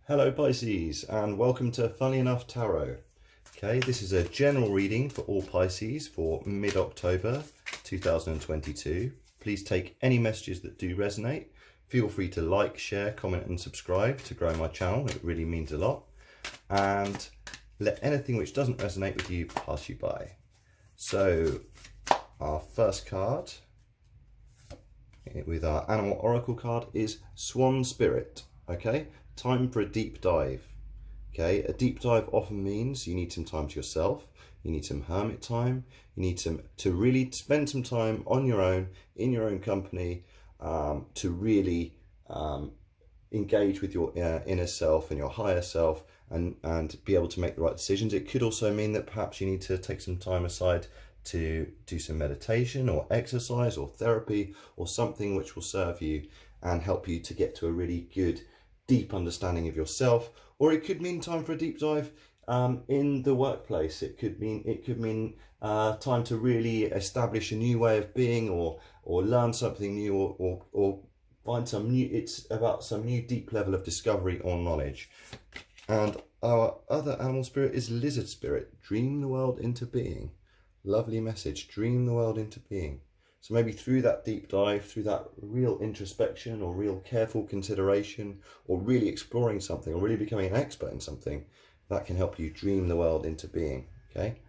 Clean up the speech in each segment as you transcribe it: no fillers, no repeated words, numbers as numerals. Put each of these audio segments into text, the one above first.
Hello Pisces, and welcome to Funnily Enough Tarot. Okay, this is a general reading for all Pisces for mid-October 2022. Please take any messages that do resonate. Feel free to like, share, comment and subscribe to grow my channel. It really means a lot. And let anything which doesn't resonate with you pass you by. So our first card with our animal oracle card is Swan Spirit. Okay, time for a deep dive. Okay, a deep dive often means you need some time to yourself, you need some hermit time, you need to really spend some time on your own, in your own company, to really engage with your inner self and your higher self and be able to make the right decisions. It could also mean that perhaps you need to take some time aside to do some meditation or exercise or therapy or something which will serve you and help you to get to a really good deep understanding of yourself. Or it could mean time for a deep dive in the workplace. It could mean time to really establish a new way of being or learn something new or find some new, it's about some new deep level of discovery or knowledge. And our other animal spirit is Lizard Spirit. Dream the world into being. Lovely message, dream the world into being. So maybe through that deep dive, through that real introspection or real careful consideration or really exploring something or really becoming an expert in something, that can help you dream the world into being, okay?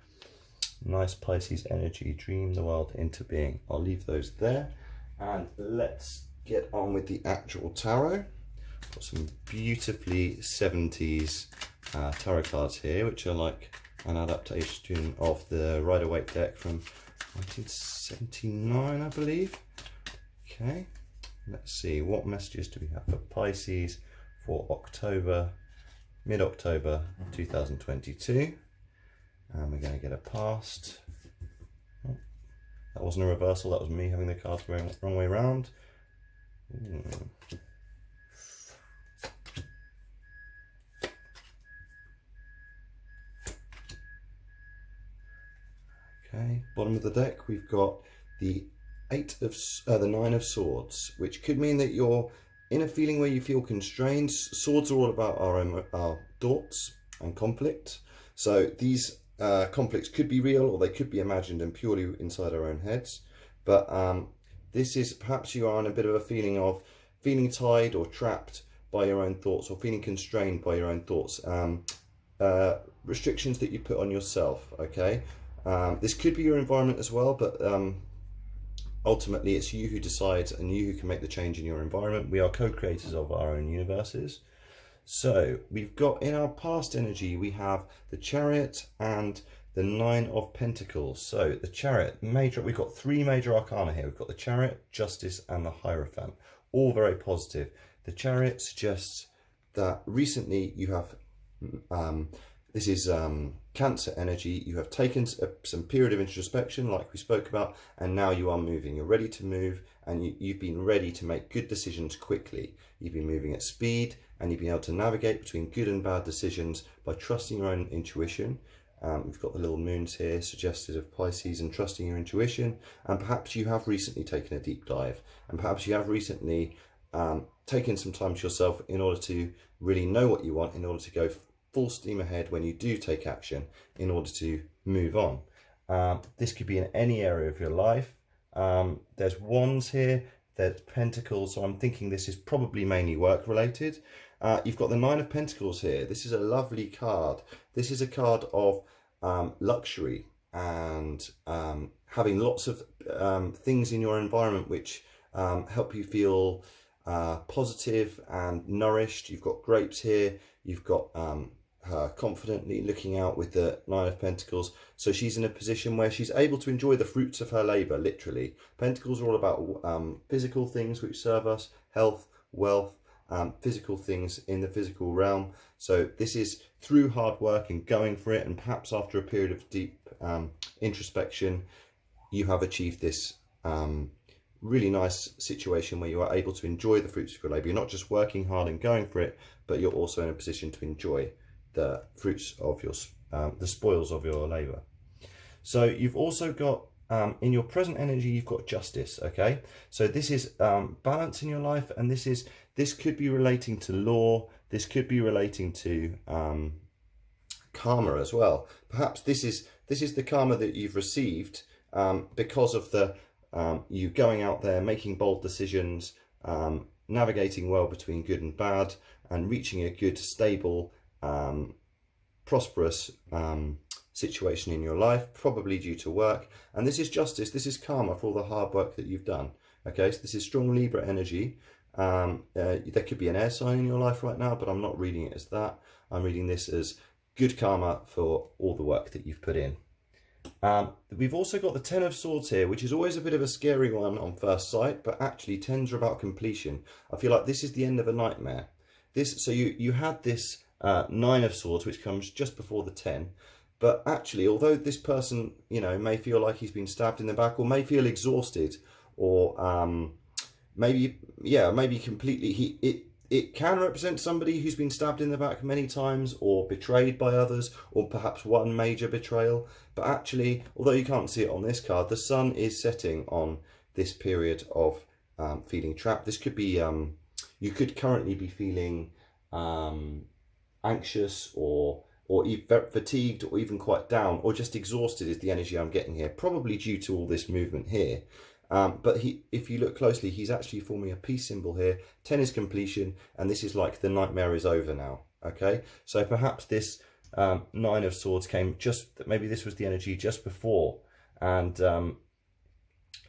Nice Pisces energy, dream the world into being. I'll leave those there and let's get on with the actual tarot. Got some beautifully 70s tarot cards here, which are like an adaptation of the Rider-Waite deck from 1979, I believe. Okay, let's see, what messages do we have for Pisces for October, mid-October 2022? And we're going to get a past. Oh, that wasn't a reversal, that was me having the cards going wrong way around. Okay, bottom of the deck we've got the Nine of Swords, which could mean that you're in a feeling where you feel constrained. Swords are all about our thoughts and conflict. So these conflicts could be real or they could be imagined and purely inside our own heads. But this is perhaps you are in a bit of a feeling of feeling tied or trapped by your own thoughts or feeling constrained by your own thoughts. Restrictions that you put on yourself, okay? This could be your environment as well, but ultimately it's you who decides and you who can make the change in your environment. We are co-creators of our own universes. So we've got in our past energy, we have the Chariot and the Nine of Pentacles. So the Chariot, we've got three major arcana here. We've got the Chariot, Justice and the Hierophant, all very positive. The Chariot suggests that recently you have this is Cancer energy. You have taken some period of introspection like we spoke about, and now you are moving. You're ready to move, and you've been ready to make good decisions quickly. You've been moving at speed, and you've been able to navigate between good and bad decisions by trusting your own intuition. We've got the little moons here suggested of Pisces and trusting your intuition. And perhaps you have recently taken a deep dive, and perhaps you have recently taken some time to yourself in order to really know what you want, in order to go full steam ahead when you do take action in order to move on. This could be in any area of your life. There's wands here, there's pentacles, so I'm thinking this is probably mainly work related. You've got the Nine of Pentacles here. This is a lovely card. This is a card of luxury and having lots of things in your environment which help you feel positive and nourished. You've got grapes here, you've got her confidently looking out with the Nine of Pentacles. So she's in a position where she's able to enjoy the fruits of her labor, literally. Pentacles are all about physical things which serve us, health, wealth, physical things in the physical realm. So this is through hard work and going for it, and perhaps after a period of deep introspection, you have achieved this really nice situation where you are able to enjoy the fruits of your labor. You're not just working hard and going for it, but you're also in a position to enjoy the fruits of your the spoils of your labor. So you've also got in your present energy, you've got justice. Okay, so this is balance in your life, and this is this could be relating to law. This could be relating to karma as well. Perhaps this is the karma that you've received because of the you going out there, making bold decisions, navigating well between good and bad, and reaching a good, stable, prosperous situation in your life, probably due to work. And this is justice. This is karma for all the hard work that you've done. Okay, so this is strong Libra energy. There could be an air sign in your life right now, but I'm not reading it as that. I'm reading this as good karma for all the work that you've put in. We've also got the Ten of Swords here, which is always a bit of a scary one on first sight, but actually tens are about completion. I feel like this is the end of a nightmare. So you had this Nine of Swords, which comes just before the 10, but actually, although this person, you know, may feel like he's been stabbed in the back, or may feel exhausted, or maybe completely, it can represent somebody who's been stabbed in the back many times, or betrayed by others, or perhaps one major betrayal. But actually, although you can't see it on this card, the sun is setting on this period of feeling trapped. This could be, you could currently be feeling anxious, or fatigued, or even quite down, or just exhausted is the energy I'm getting here, probably due to all this movement here. But if you look closely, he's actually forming a peace symbol here. 10 is completion, and this is like the nightmare is over now. Okay, so perhaps this Nine of Swords came maybe this was the energy just before, and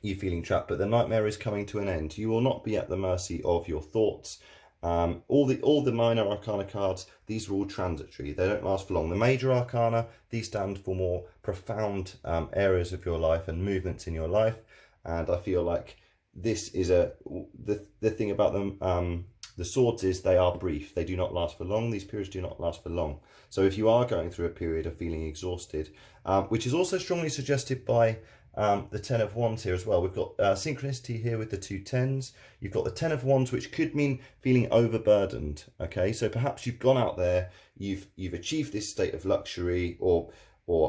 you feeling trapped, but the nightmare is coming to an end. You will not be at the mercy of your thoughts. All the minor arcana cards, these are all transitory. They don't last for long. The major arcana, these stand for more profound areas of your life and movements in your life. And I feel like this is the thing about them, the swords is they are brief. They do not last for long. These periods do not last for long. So if you are going through a period of feeling exhausted, which is also strongly suggested by the Ten of Wands here as well. We've got synchronicity here with the two tens. You've got the Ten of Wands, which could mean feeling overburdened. Okay, so perhaps you've gone out there, you've achieved this state of luxury or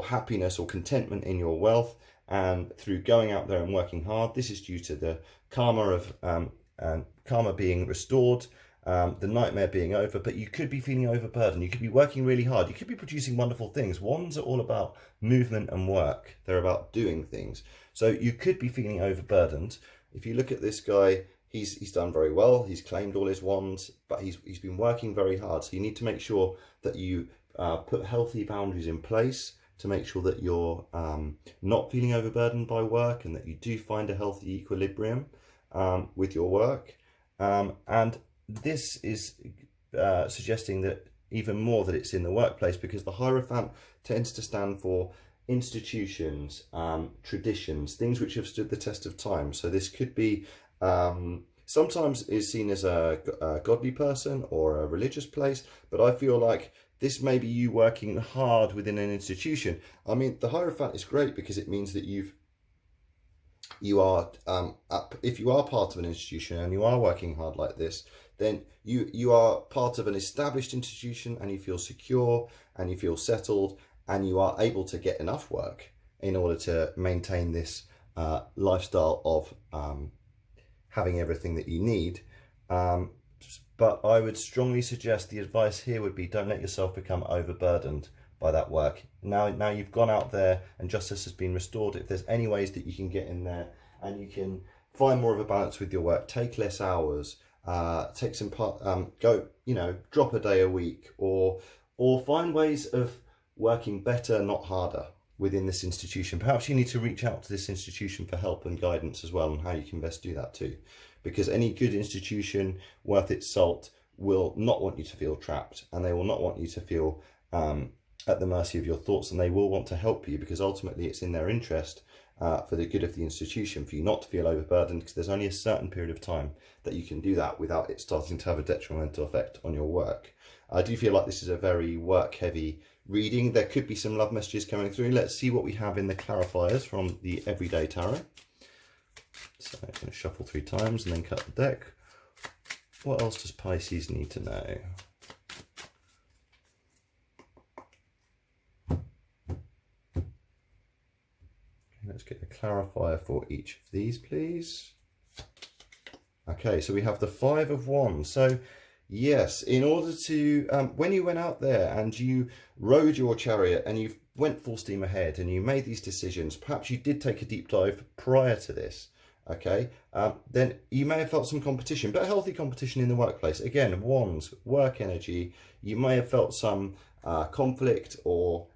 happiness or contentment in your wealth, and through going out there and working hard, this is due to the karma of karma being restored, the nightmare being over. But you could be feeling overburdened. You could be working really hard. You could be producing wonderful things. Wands are all about movement and work. They're about doing things. So you could be feeling overburdened. If you look at this guy, he's done very well. He's claimed all his wands, but he's been working very hard. So you need to make sure that you put healthy boundaries in place to make sure that you're not feeling overburdened by work, and that you do find a healthy equilibrium with your work. And this is suggesting that even more that it's in the workplace, because the Hierophant tends to stand for institutions, traditions, things which have stood the test of time. So this could be, sometimes is seen as a godly person or a religious place, but I feel like this may be you working hard within an institution. I mean, the Hierophant is great because it means that if you are part of an institution and you are working hard like this, then you are part of an established institution, and you feel secure and you feel settled, and you are able to get enough work in order to maintain this lifestyle of having everything that you need. But I would strongly suggest the advice here would be, don't let yourself become overburdened by that work. Now you've gone out there and justice has been restored. If there's any ways that you can get in there and you can find more of a balance with your work, take less hours, take some drop a day a week, or find ways of working better, not harder, within this institution. Perhaps you need to reach out to this institution for help and guidance as well on how you can best do that too. Because any good institution worth its salt will not want you to feel trapped, and they will not want you to feel at the mercy of your thoughts, and they will want to help you, because ultimately it's in their interest for the good of the institution for you not to feel overburdened, because there's only a certain period of time that you can do that without it starting to have a detrimental effect on your work. I do feel like this is a very work heavy reading. There could be some love messages coming through. Let's see what we have in the clarifiers from the Everyday Tarot. So I'm going to shuffle 3 times and then cut the deck. What else does Pisces need to know? Okay, let's get a clarifier for each of these, please. Okay, so we have the Five of Wands. So yes, in order to, when you went out there and you rode your chariot and you went full steam ahead and you made these decisions, perhaps you did take a deep dive prior to this, okay, then you may have felt some competition, but a healthy competition in the workplace. Again, Wands, work energy. You may have felt some conflict or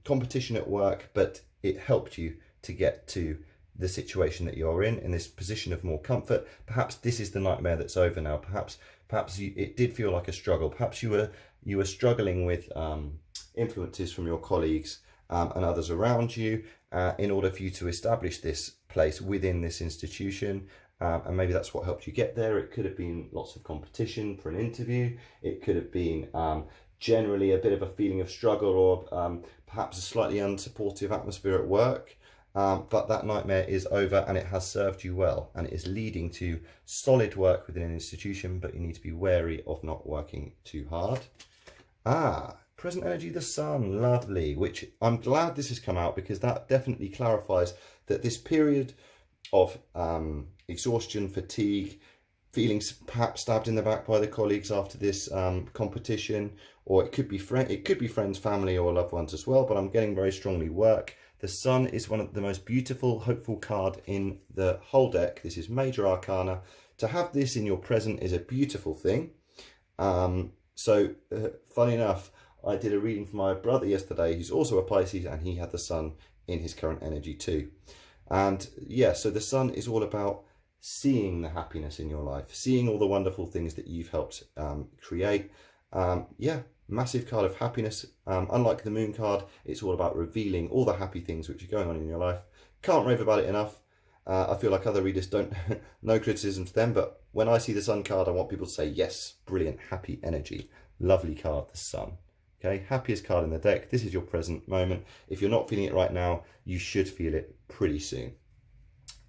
competition at work, but it helped you to get to the situation that you're in this position of more comfort. Perhaps this is the nightmare that's over now. Perhaps it did feel like a struggle. Perhaps you were struggling with influences from your colleagues and others around you in order for you to establish this place within this institution. And maybe that's what helped you get there. It could have been lots of competition for an interview. It could have been generally a bit of a feeling of struggle, or perhaps a slightly unsupportive atmosphere at work. But that nightmare is over and it has served you well, and it is leading to solid work within an institution, but you need to be wary of not working too hard. Present energy, the Sun, lovely, which I'm glad this has come out, because that definitely clarifies that this period of exhaustion, fatigue, feeling perhaps stabbed in the back by the colleagues after this competition, or it could be friends, family, or loved ones as well, but I'm getting very strongly work. The Sun is one of the most beautiful, hopeful card in the whole deck. This is Major Arcana. To have this in your present is a beautiful thing. Funny enough, I did a reading for my brother yesterday, who's also a Pisces, and he had the Sun in his current energy too. And yeah, so the Sun is all about seeing the happiness in your life, seeing all the wonderful things that you've helped create. Yeah, massive card of happiness. Unlike the Moon card, it's all about revealing all the happy things which are going on in your life. Can't rave about it enough. I feel like other readers don't, no criticism to them, but when I see the Sun card, I want people to say, yes, brilliant, happy energy. Lovely card, the Sun. Okay, happiest card in the deck. This is your present moment. If you're not feeling it right now, you should feel it pretty soon.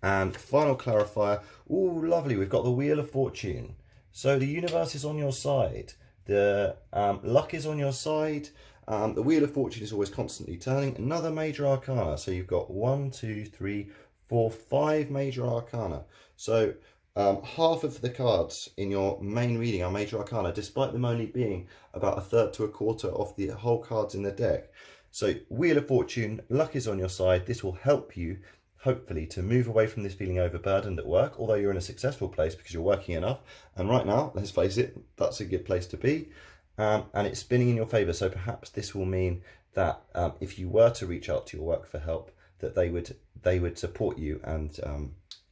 And final clarifier, ooh, lovely, we've got the Wheel of Fortune. So the universe is on your side. The luck is on your side. The Wheel of Fortune is always constantly turning. Another Major Arcana. So you've got 1, 2, 3, 4, 5 Major Arcana. So half of the cards in your main reading are Major Arcana, despite them only being about a third to a quarter of the whole cards in the deck. So Wheel of Fortune, luck is on your side. This will help you, hopefully, to move away from this feeling overburdened at work, although you're in a successful place because you're working enough. And right now, let's face it, that's a good place to be. And it's spinning in your favour. So perhaps this will mean that if you were to reach out to your work for help, that they would support you, and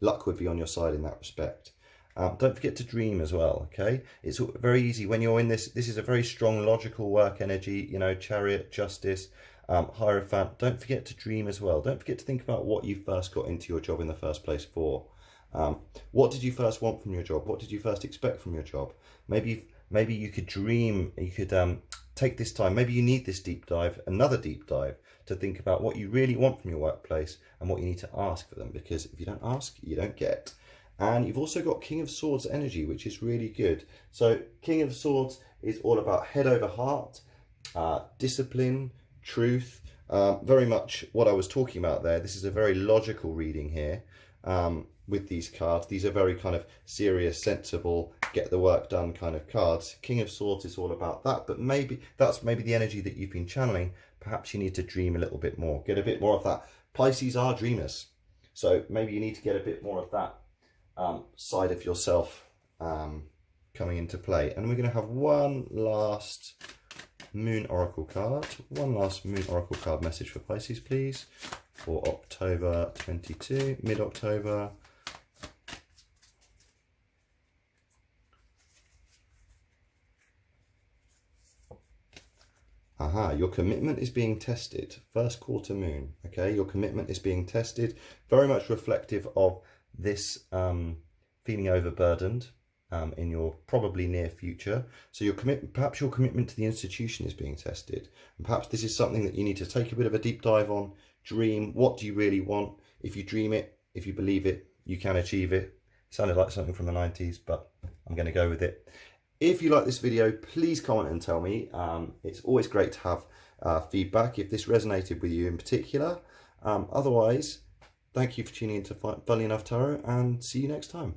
luck would be on your side in that respect. Don't forget to dream as well, okay? It's very easy when you're in this is a very strong logical work energy, you know, Chariot, Justice, Hierophant. Don't forget to dream as well. Don't forget to think about what you first got into your job in the first place for. What did you first want from your job? What did you first expect from your job? Maybe you could dream, you could take this time, maybe you need this deep dive, another deep dive, to think about what you really want from your workplace and what you need to ask for them, because if you don't ask, you don't get. And you've also got King of Swords energy, which is really good. So King of Swords is all about head over heart, discipline, truth, very much what I was talking about there. This is a very logical reading here with these cards. These are very kind of serious, sensible, get the work done kind of cards. King of Swords is all about that, but maybe that's the energy that you've been channeling. Perhaps you need to dream a little bit more, get a bit more of that. Pisces are dreamers, so maybe you need to get a bit more of that side of yourself coming into play. And we're going to have one last Moon Oracle card. One last Moon Oracle card message for Pisces, please, for October 22, mid-October. Your commitment is being tested. First quarter moon, okay? Your commitment is being tested. Very much reflective of this feeling overburdened in your probably near future. So perhaps your commitment to the institution is being tested. And perhaps this is something that you need to take a bit of a deep dive on. Dream, what do you really want? If you dream it, if you believe it, you can achieve it. Sounded like something from the 90s, but I'm going to go with it. If you like this video, please comment and tell me. It's always great to have feedback if this resonated with you in particular. Otherwise, thank you for tuning in to Funnily Enough Tarot, and see you next time.